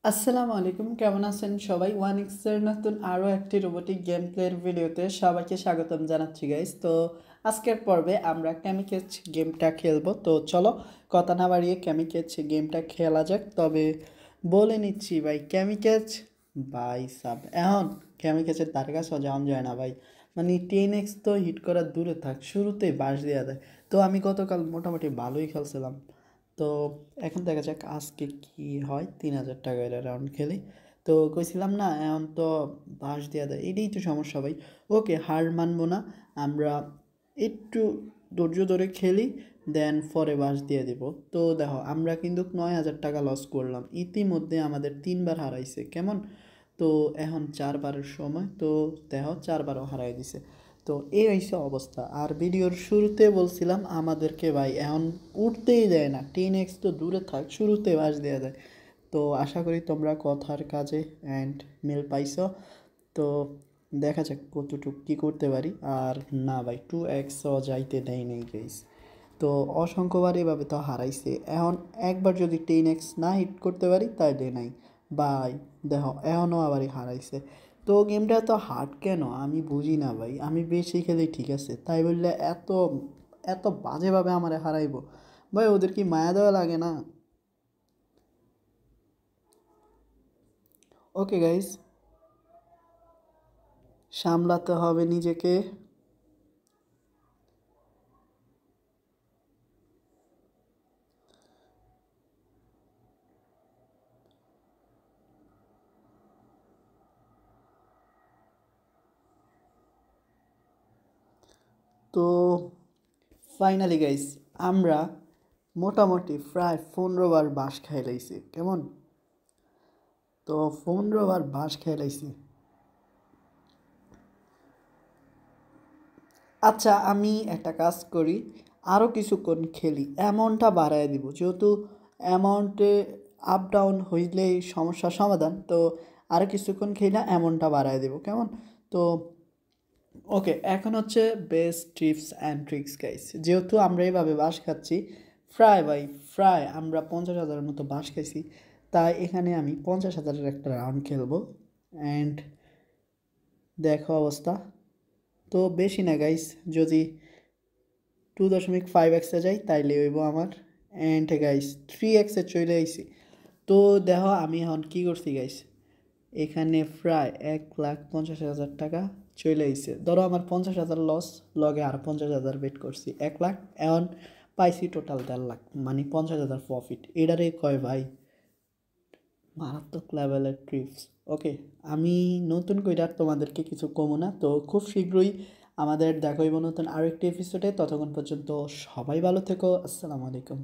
আসসালামু আলাইকুম, কেমন আছেন সবাই? ওয়ান এক্সের নতুন আরও একটি রোবোটিক গেম প্লের ভিডিওতে সবাইকে স্বাগতম জানাচ্ছি গাইস। তো আজকের পর্বে আমরা ক্যামিকেচ গেমটা খেলবো। তো চলো কথা না বাড়িয়ে ক্যামিকেচ গেমটা খেলা যাক। তবে বলে নিচ্ছি ভাই, ক্যামিকেচ ভাই সাব এখন ক্যামিকেচের তার কাছেও যাওয়া যায় না ভাই। মানে 10x তো হিট করার দূরে থাক, শুরুতেই বাস দেওয়া দেয়। তো আমি গতকাল মোটামুটি ভালোই খেলছিলাম। তো এখন দেখা যাক আজকে কি হয়। 3,000 টাকার রাউন্ড খেলি। তো কইছিলাম না, এখন তো বাঁশ দেওয়া দেয়, এটাই তো সমস্যা ভাই। ওকে, হার মানবো না আমরা, একটু ধৈর্য ধরে খেলি, দেন পরে বাঁশ দিয়ে দিব। তো দেখো, আমরা কিন্তু 9,000 টাকা লস করলাম, ইতিমধ্যে আমাদের 3বার হারাইছে কেমন। তো এখন 4বারের সময়, তো দেখো 4বারও হারাই দিছে। তো এই হয়েছে অবস্থা। আর ভিডিওর শুরুতে বলছিলাম আমাদেরকে ভাই এখন উঠতেই দেয় না, 10x তো দূরে থাক, শুরুতে বাস দেওয়া যায়। তো আশা করি তোমরা কথার কাজে অ্যান্ড মিল পাইছো। তো দেখা যাক কতটুকু কী করতে পারি। আর না ভাই, 2xও যাইতে দেয় নেই গাইস। তো অসংখ্যবার এভাবে তো হারাইছে, এখন একবার যদি 10x না হিট করতে পারি তাইলে নাই ভাই। দেখো এখনও আবারই হারাইছে। তো গেমটা এত হার্ড কেন আমি বুঝি না ভাই। আমি বেশি খেলি ঠিক আছে, তাই বললে এত এত বাজেভাবে আমারে হারাইবো ভাই? ওদের কি মায়া দেওয়া লাগে না? ওকে গাইস, সামলাতে হবে নিজেকে। তো ফাইনালি গাইস, আমরা মোটামুটি প্রায় 15বার বাঁশ খাই লাইছি কেমন। তো 15বার বাঁশ খাই লাইছি। আচ্ছা, আমি একটা কাজ করি, আরও কিছুক্ষণ খেলি, অ্যামাউন্টটা বাড়ায় দিব, যেহেতু অ্যামাউন্টে আপ ডাউন হইলেই সমস্যার সমাধান। তো আরও কিছুক্ষণ খেলে অ্যামাউন্টটা বাড়ায় দিব কেমন। তো ওকে, এখন হচ্ছে best tips and tricks guys. যেহেতু আমরা এইভাবে বাঁশ খাচ্ছি, প্রায় ভাই প্রায় আমরা 50,000-এর মতো বাঁশ খাইছি, তাই এখানে আমি 50,000-এর একটা রাউন্ড খেলবো। অ্যান্ড দেখো অবস্থা, তো বেশি না গাইস, যদি 2.5x যাই তাইলে হইব আমার। অ্যান্ড গাইস 3x চলে আইছি। তো দেখো আমি এখন কী করছি গাইস, এখানে প্রায় 1,50,000 টাকা চলে আইছে। ধরো আমার 50,000 লস, লগে আর 50,000 বেট করছি, 1 লাখ। এখন পাইছি টোটাল 1.5 লাখ, মানে 50,000 প্রফিট। এটারে কয় ভাই মারাত্মক লেভেলের ট্রিপস। ওকে, আমি নতুন কইরা আর তোমাদেরকে কিছু কমো না। তো খুব শীঘ্রই আমাদের দেখা হইব নতুন আরেকটি এপিসোডে। ততক্ষণ পর্যন্ত সবাই ভালো থেকো। আসসালামু আলাইকুম।